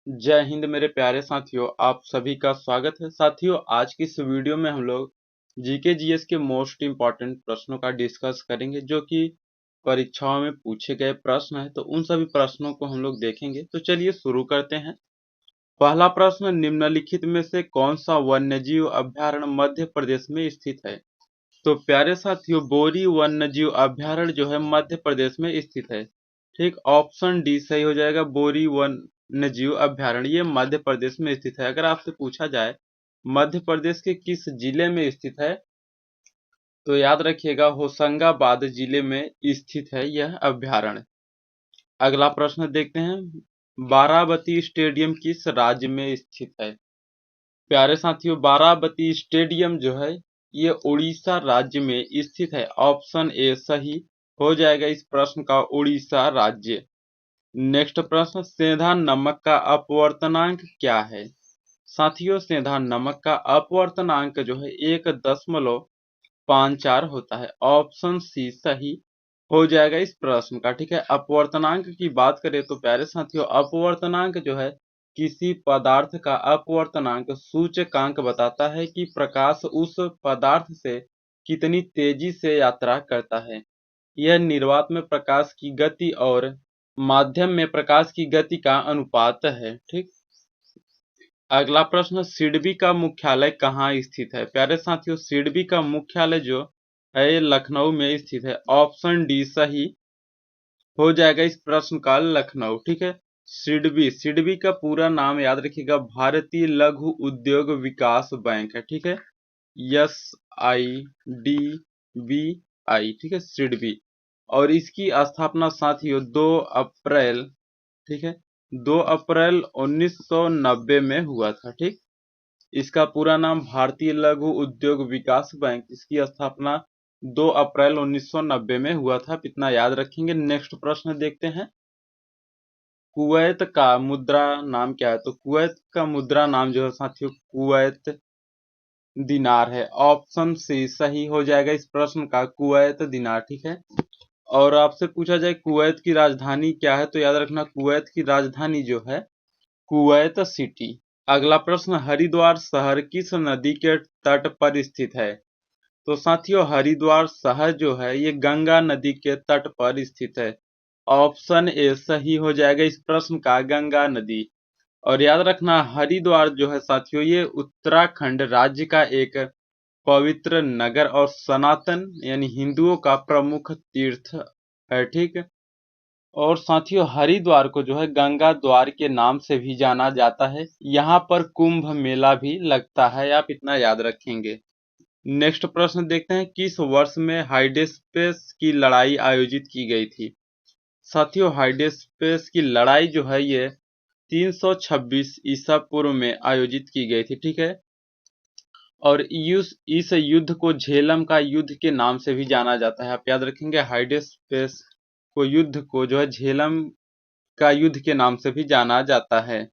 जय हिंद मेरे प्यारे साथियों, आप सभी का स्वागत है। साथियों, आज की इस वीडियो में हम लोग जीके जीएस के मोस्ट इम्पॉर्टेंट प्रश्नों का डिस्कस करेंगे, जो कि परीक्षाओं में पूछे गए प्रश्न है। तो उन सभी प्रश्नों को हम लोग देखेंगे। तो चलिए शुरू करते हैं। पहला प्रश्न, निम्नलिखित में से कौन सा वन्यजीव अभ्यारण्य मध्य प्रदेश में स्थित है? तो प्यारे साथियों, बोरी वन्यजीव अभ्यारण्य जो है मध्य प्रदेश में स्थित है। ठीक, ऑप्शन डी सही हो जाएगा। बोरी वन्यजीव अभ्यारण्य ये मध्य प्रदेश में स्थित है। अगर आपसे पूछा जाए मध्य प्रदेश के किस जिले में स्थित है, तो याद रखिएगा होशंगाबाद जिले में स्थित है यह अभ्यारण्य। अगला प्रश्न देखते हैं, बाराबती स्टेडियम किस राज्य में स्थित है? प्यारे साथियों, बाराबती स्टेडियम जो है ये उड़ीसा राज्य में स्थित है। ऑप्शन ए सही हो जाएगा इस प्रश्न का, उड़ीसा राज्य। नेक्स्ट प्रश्न, सेंधा नमक का अपवर्तनांक क्या है? साथियों, सेंधा नमक का अपवर्तनांक जो है 1.54 होता है। ऑप्शन सी सही हो जाएगा इस प्रश्न का। ठीक है, अपवर्तनांक की बात करें तो प्यारे साथियों, अपवर्तनांक जो है किसी पदार्थ का अपवर्तनांक सूचकांक बताता है कि प्रकाश उस पदार्थ से कितनी तेजी से यात्रा करता है। यह निर्वात में प्रकाश की गति और माध्यम में प्रकाश की गति का अनुपात है। ठीक, अगला प्रश्न, सिडबी का मुख्यालय कहाँ स्थित है? प्यारे साथियों, सिडबी का मुख्यालय जो है ये लखनऊ में स्थित है। ऑप्शन डी सही हो जाएगा इस प्रश्न का, लखनऊ। ठीक है, सिडबी का पूरा नाम याद रखिएगा, भारतीय लघु उद्योग विकास बैंक है। ठीक है, SIDBI। ठीक है, सिडबी। और इसकी स्थापना साथियों 2 अप्रैल, ठीक है, 2 अप्रैल 1990 में हुआ था। ठीक, इसका पूरा नाम भारतीय लघु उद्योग विकास बैंक, इसकी स्थापना 2 अप्रैल 1990 में हुआ था। इतना याद रखेंगे। नेक्स्ट प्रश्न देखते हैं, कुवैत का मुद्रा नाम क्या है? तो कुवैत का मुद्रा नाम जो है साथियों कुवैत दिनार है। ऑप्शन सी सही हो जाएगा इस प्रश्न का, कुवैत दिनार। ठीक है, और आपसे पूछा जाए कुवैत की राजधानी क्या है, तो याद रखना कुवैत की राजधानी जो है कुवैत सिटी। अगला प्रश्न, हरिद्वार शहर किस नदी के तट पर स्थित है? तो साथियों, हरिद्वार शहर जो है ये गंगा नदी के तट पर स्थित है। ऑप्शन ए सही हो जाएगा इस प्रश्न का, गंगा नदी। और याद रखना हरिद्वार जो है साथियों ये उत्तराखंड राज्य का एक पवित्र नगर और सनातन यानी हिंदुओं का प्रमुख तीर्थ है। ठीक, और साथियों हरिद्वार को जो है गंगा द्वार के नाम से भी जाना जाता है। यहाँ पर कुंभ मेला भी लगता है, आप इतना याद रखेंगे। नेक्स्ट प्रश्न देखते हैं, किस वर्ष में हाइडेस्पेस की लड़ाई आयोजित की गई थी? साथियों, हाइडेस्पेस की लड़ाई जो है ये 326 ईसा पूर्व में आयोजित की गई थी। ठीक है, और इस युद्ध को झेलम का युद्ध के नाम से भी जाना जाता है। आप याद रखेंगे, हाइडेस्पेस को युद्ध को जो है झेलम का युद्ध के नाम से भी जाना जाता है।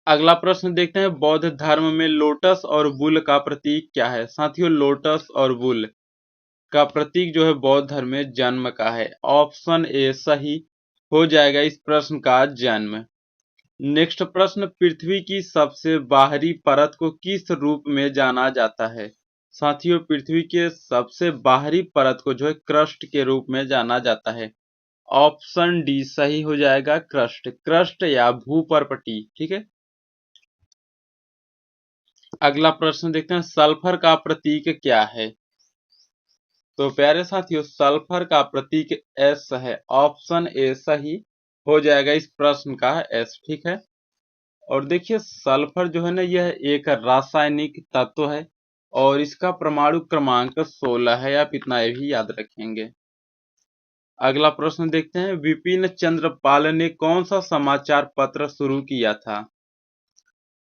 अगला प्रश्न देखते हैं, बौद्ध धर्म में लोटस और बुल का प्रतीक क्या है? साथियों, लोटस और बुल का प्रतीक जो है बौद्ध धर्म में जन्म का है। ऑप्शन ए सही हो जाएगा इस प्रश्न का, जन्म। नेक्स्ट प्रश्न, पृथ्वी की सबसे बाहरी परत को किस रूप में जाना जाता है? साथियों, पृथ्वी के सबसे बाहरी परत को जो है क्रस्ट के रूप में जाना जाता है। ऑप्शन डी सही हो जाएगा, क्रस्ट, क्रस्ट या भूपर्पटी। ठीक है, अगला प्रश्न देखते हैं, सल्फर का प्रतीक क्या है? तो प्यारे साथियों, सल्फर का प्रतीक एस है। ऑप्शन ए सही हो जाएगा इस प्रश्न का, एस। ठीक है, और देखिए सल्फर जो है ना यह एक रासायनिक तत्व है और इसका परमाणु क्रमांक 16 है। आप इतना भी याद रखेंगे। अगला प्रश्न देखते हैं, विपिन चंद्र पाल ने कौन सा समाचार पत्र शुरू किया था?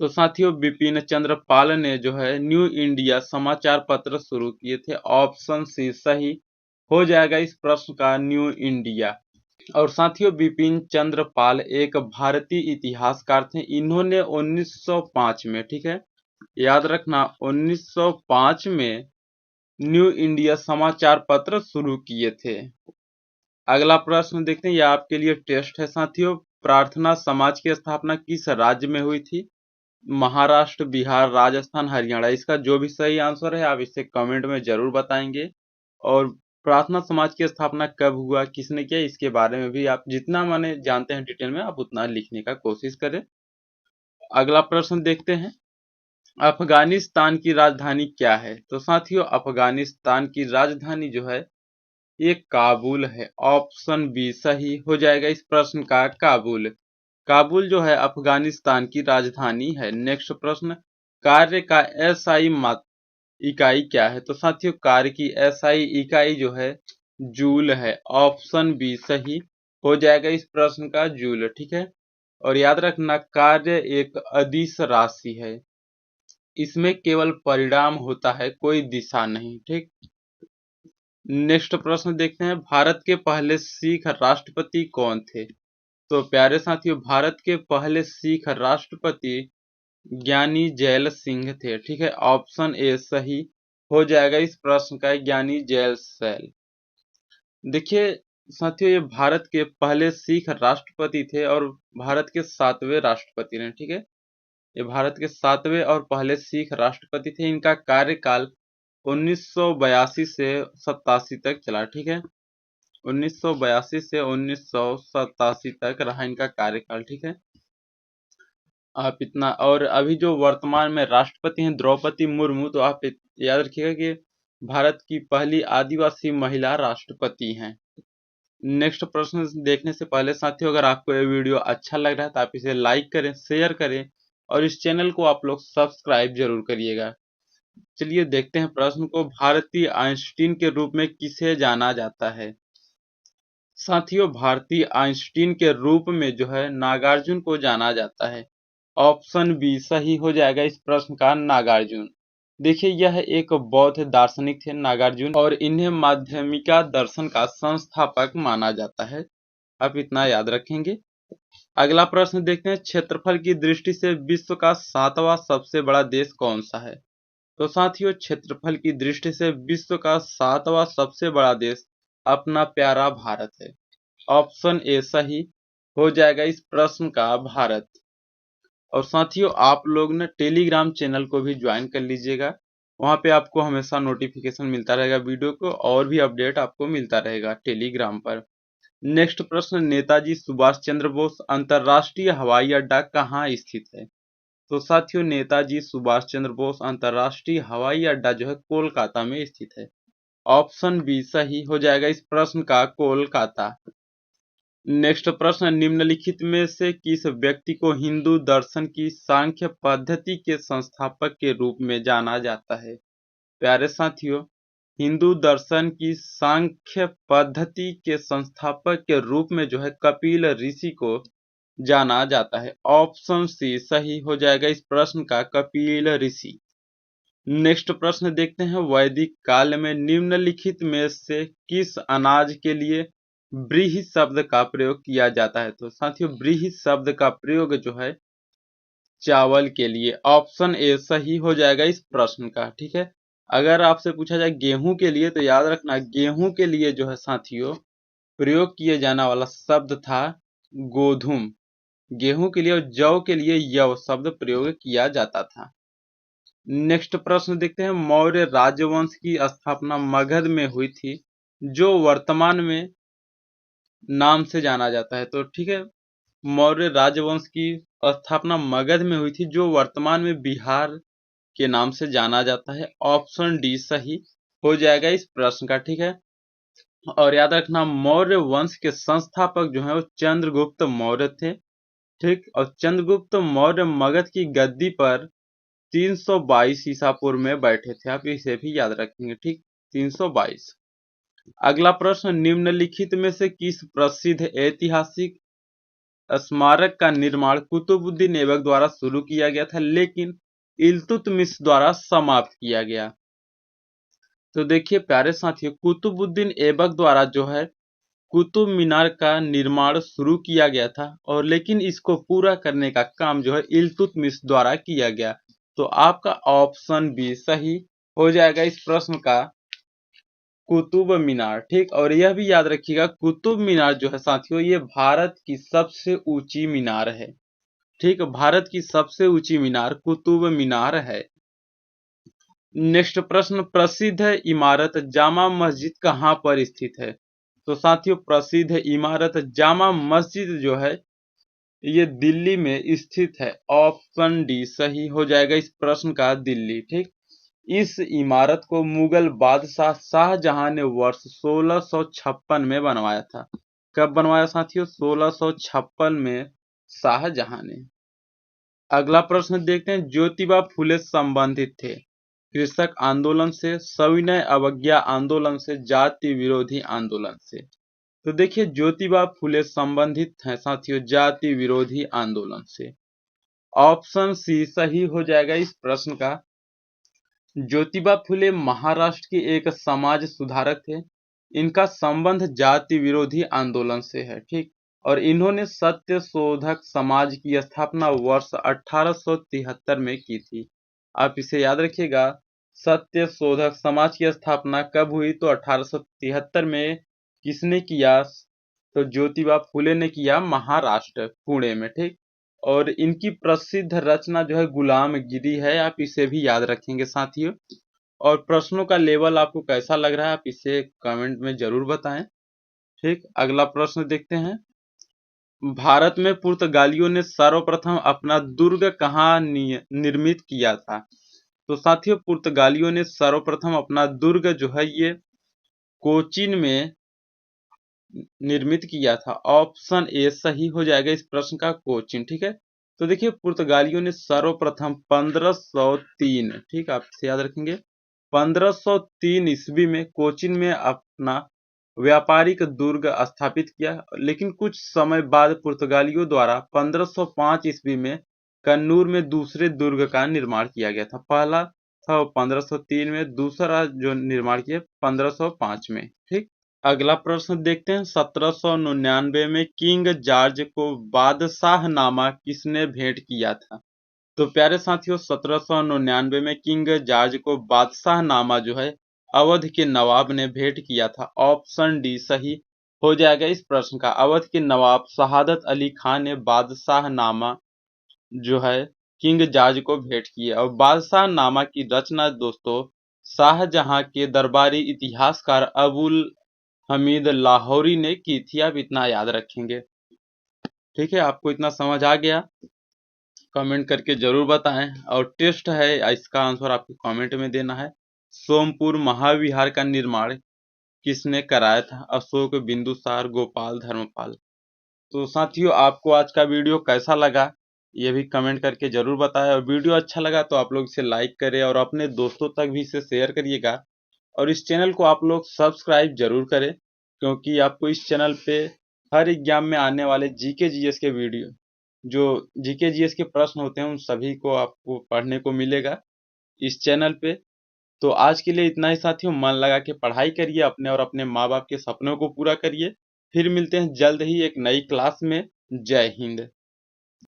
तो साथियों, विपिन चंद्र पाल ने जो है न्यू इंडिया समाचार पत्र शुरू किए थे। ऑप्शन सी सही हो जाएगा इस प्रश्न का, न्यू इंडिया। और साथियों, विपिन चंद्र पाल एक भारतीय इतिहासकार थे। इन्होंने 1905 में, ठीक है, याद रखना 1905 में न्यू इंडिया समाचार पत्र शुरू किए थे। अगला प्रश्न देखते हैं, यह आपके लिए टेस्ट है साथियों। प्रार्थना समाज की स्थापना किस राज्य में हुई थी? महाराष्ट्र, बिहार, राजस्थान, हरियाणा। इसका जो भी सही आंसर है आप इसे कमेंट में जरूर बताएंगे। और प्रार्थना समाज की स्थापना कब हुआ, किसने किया, इसके बारे में भी आप जितना माने जानते हैं डिटेल में आप उतना लिखने का कोशिश करें। अगला प्रश्न देखते हैं, अफगानिस्तान की राजधानी क्या है? तो साथियों अफगानिस्तान की राजधानी जो है ये काबुल है। ऑप्शन बी सही हो जाएगा इस प्रश्न का, काबुल। काबुल जो है अफगानिस्तान की राजधानी है। नेक्स्ट प्रश्न, कार्य का एसआई इकाई क्या है? तो साथियों कार्य की एसआई इकाई जो है जूल है। ऑप्शन बी सही हो जाएगा इस प्रश्न का, जूल। ठीक है, और याद रखना कार्य एक अदिश राशि है, इसमें केवल परिणाम होता है, कोई दिशा नहीं। ठीक, नेक्स्ट प्रश्न देखते हैं, भारत के पहले सिख राष्ट्रपति कौन थे? तो प्यारे साथियों भारत के पहले सिख राष्ट्रपति ज्ञानी जैल सिंह थे। ठीक है, ऑप्शन ए सही हो जाएगा इस प्रश्न का, ज्ञानी जैल सैल। देखिए साथियों ये भारत के पहले सिख राष्ट्रपति थे और भारत के 7वें राष्ट्रपति रहे। ठीक है, ये भारत के 7वें और पहले सिख राष्ट्रपति थे। इनका कार्यकाल 1982 से 87 तक चला। ठीक है, 1982 से 1987 तक रहा इनका कार्यकाल। ठीक है, आप इतना, और अभी जो वर्तमान में राष्ट्रपति हैं द्रौपदी मुर्मू, तो आप याद रखिएगा कि भारत की पहली आदिवासी महिला राष्ट्रपति हैं। नेक्स्ट प्रश्न देखने से पहले साथियों अगर आपको ये वीडियो अच्छा लग रहा है तो आप इसे लाइक करें, शेयर करें और इस चैनल को आप लोग सब्सक्राइब जरूर करिएगा। चलिए देखते हैं प्रश्न को, भारतीय आइंस्टीन के रूप में किसे जाना जाता है? साथियों भारतीय आइंस्टीन के रूप में जो है नागार्जुन को जाना जाता है। ऑप्शन बी सही हो जाएगा इस प्रश्न का, नागार्जुन। देखिए यह एक बौद्ध दार्शनिक थे नागार्जुन, और इन्हें माध्यमिका दर्शन का संस्थापक माना जाता है। आप इतना याद रखेंगे। अगला प्रश्न देखते हैं, क्षेत्रफल की दृष्टि से विश्व का 7वां सबसे बड़ा देश कौन सा है? तो साथियों क्षेत्रफल की दृष्टि से विश्व का 7वां सबसे बड़ा देश अपना प्यारा भारत है। ऑप्शन ए सही हो जाएगा इस प्रश्न का, भारत। और साथियों आप लोग ने टेलीग्राम चैनल को भी ज्वाइन कर लीजिएगा, वहां पे आपको हमेशा नोटिफिकेशन मिलता रहेगा वीडियो को, और भी अपडेट आपको मिलता रहेगा टेलीग्राम पर। नेक्स्ट प्रश्न, नेताजी सुभाष चंद्र बोस अंतरराष्ट्रीय हवाई अड्डा कहाँ स्थित है? तो साथियों नेताजी सुभाष चंद्र बोस अंतरराष्ट्रीय हवाई अड्डा जो है कोलकाता में स्थित है। ऑप्शन बी सही हो जाएगा इस प्रश्न का, कोलकाता। नेक्स्ट प्रश्न, निम्नलिखित में से किस व्यक्ति को हिंदू दर्शन की सांख्य पद्धति के संस्थापक के रूप में जाना जाता है? प्यारे साथियों हिंदू दर्शन की सांख्य पद्धति के संस्थापक के रूप में जो है कपिल ऋषि को जाना जाता है। ऑप्शन सी सही हो जाएगा इस प्रश्न का, कपिल ऋषि। नेक्स्ट प्रश्न देखते हैं, वैदिक काल में निम्नलिखित में से किस अनाज के लिए व्रीहि शब्द का प्रयोग किया जाता है? तो साथियों व्रीहि शब्द का प्रयोग जो है चावल के लिए। ऑप्शन ए सही हो जाएगा इस प्रश्न का। ठीक है, अगर आपसे पूछा जाए गेहूं के लिए तो याद रखना गेहूं के लिए जो है साथियों प्रयोग किए जाने वाला शब्द था गोधूम। गेहूं के लिए और जौ के लिए यव शब्द प्रयोग किया जाता था। नेक्स्ट प्रश्न देखते हैं, मौर्य राजवंश की स्थापना मगध में हुई थी जो वर्तमान में नाम से जाना जाता है। तो ठीक है, मौर्य राजवंश की स्थापना मगध में हुई थी जो वर्तमान में बिहार के नाम से जाना जाता है। ऑप्शन डी सही हो जाएगा इस प्रश्न का। ठीक है, और याद रखना मौर्य वंश के संस्थापक जो है वो चंद्रगुप्त मौर्य थे। ठीक, और चंद्रगुप्त मौर्य मगध की गद्दी पर 322 ईसा पूर्व में बैठे थे। आप इसे भी याद रखेंगे। ठीक, 322। अगला प्रश्न, निम्नलिखित में से किस प्रसिद्ध ऐतिहासिक स्मारक का निर्माण कुतुबुद्दीन ऐबक द्वारा शुरू किया गया था लेकिन इल्तुतमिश द्वारा समाप्त किया गया? तो देखिए प्यारे साथियों कुतुबुद्दीन ऐबक द्वारा जो है कुतुब मीनार का निर्माण शुरू किया गया था, और लेकिन इसको पूरा करने का काम जो है इल्तुतमिश द्वारा किया गया। तो आपका ऑप्शन बी सही हो जाएगा इस प्रश्न का, कुतुब मीनार, ठीक। और यह भी याद रखिएगा, कुतुब मीनार जो है साथियों, ये भारत की सबसे ऊंची मीनार है, ठीक। भारत की सबसे ऊंची मीनार कुतुब मीनार है। नेक्स्ट प्रश्न, प्रसिद्ध इमारत जामा मस्जिद कहाँ पर स्थित है? तो साथियों, प्रसिद्ध इमारत जामा मस्जिद जो है ये दिल्ली में स्थित है। ऑप्शन डी सही हो जाएगा इस प्रश्न का, दिल्ली, ठीक। इस इमारत को मुगल बादशाह शाहजहां ने वर्ष 1656 में बनवाया था। कब बनवाया साथियों? 1656 में शाहजहां ने। अगला प्रश्न देखते हैं, ज्योतिबा फुले संबंधित थे कृषक आंदोलन से, सविनय अवज्ञा आंदोलन से, जाति विरोधी आंदोलन से? तो देखिए, ज्योतिबा फुले संबंधित हैं साथियों जाति विरोधी आंदोलन से। ऑप्शन सी सही हो जाएगा इस प्रश्न का। ज्योतिबा फुले महाराष्ट्र के एक समाज सुधारक थे। इनका संबंध जाति विरोधी आंदोलन से है, ठीक। और इन्होंने सत्य शोधक समाज की स्थापना वर्ष 1873 में की थी। आप इसे याद रखिएगा, सत्य शोधक समाज की स्थापना कब हुई? तो 1873 में। किसने किया? तो ज्योतिबा फुले ने किया, महाराष्ट्र, पुणे में, ठीक। और इनकी प्रसिद्ध रचना जो है गुलामगिरी है, आप इसे भी याद रखेंगे साथियों। और प्रश्नों का लेवल आपको कैसा लग रहा है, आप इसे कमेंट में जरूर बताएं, ठीक। अगला प्रश्न देखते हैं, भारत में पुर्तगालियों ने सर्वप्रथम अपना दुर्ग कहाँ निर्मित किया था? तो साथियों, पुर्तगालियों ने सर्वप्रथम अपना दुर्ग जो है ये कोचीन में निर्मित किया था। ऑप्शन ए सही हो जाएगा इस प्रश्न का, कोचीन, ठीक है। तो देखिए, पुर्तगालियों ने सर्वप्रथम 1503, ठीक, आप इसे याद रखेंगे, 1503 ईस्वी में कोचीन में अपना व्यापारिक दुर्ग स्थापित किया। लेकिन कुछ समय बाद पुर्तगालियों द्वारा 1505 ईस्वी में कन्नूर में दूसरे दुर्ग का निर्माण किया गया था। पहला था 1503 में, दूसरा जो निर्माण किया 1505 में, ठीक। अगला प्रश्न देखते हैं, 1799 में किंग जॉर्ज को बादशाहनामा किसने भेंट किया था? तो प्यारे साथियों, 1799 में किंग जॉर्ज को बादशाहनामा जो है अवध के नवाब ने भेंट किया था। ऑप्शन डी सही हो जाएगा इस प्रश्न का। अवध के नवाब शहादत अली खान ने बादशाहनामा जो है किंग जॉर्ज को भेंट किया। और बादशाहनामा की रचना दोस्तों शाहजहां के दरबारी इतिहासकार अबुल हमीद लाहौरी ने की थी। आप इतना याद रखेंगे, ठीक है। आपको इतना समझ आ गया? कमेंट करके जरूर बताएं। और टेस्ट है, इसका आंसर आपको कमेंट में देना है। सोमपुर महाविहार का निर्माण किसने कराया था? अशोक, बिंदुसार, गोपाल, धर्मपाल? तो साथियों, आपको आज का वीडियो कैसा लगा ये भी कमेंट करके जरूर बताएं। और वीडियो अच्छा लगा तो आप लोग इसे लाइक करें और अपने दोस्तों तक भी इसे शेयर करिएगा। और इस चैनल को आप लोग सब्सक्राइब जरूर करें, क्योंकि आपको इस चैनल पे हर एग्जाम में आने वाले जीके जीएस के वीडियो, जो जीके जीएस के प्रश्न होते हैं, उन सभी को आपको पढ़ने को मिलेगा इस चैनल पे। तो आज के लिए इतना ही साथियों, मन लगा के पढ़ाई करिए अपने और अपने माँ बाप के सपनों को पूरा करिए। फिर मिलते हैं जल्द ही एक नई क्लास में। जय हिंद।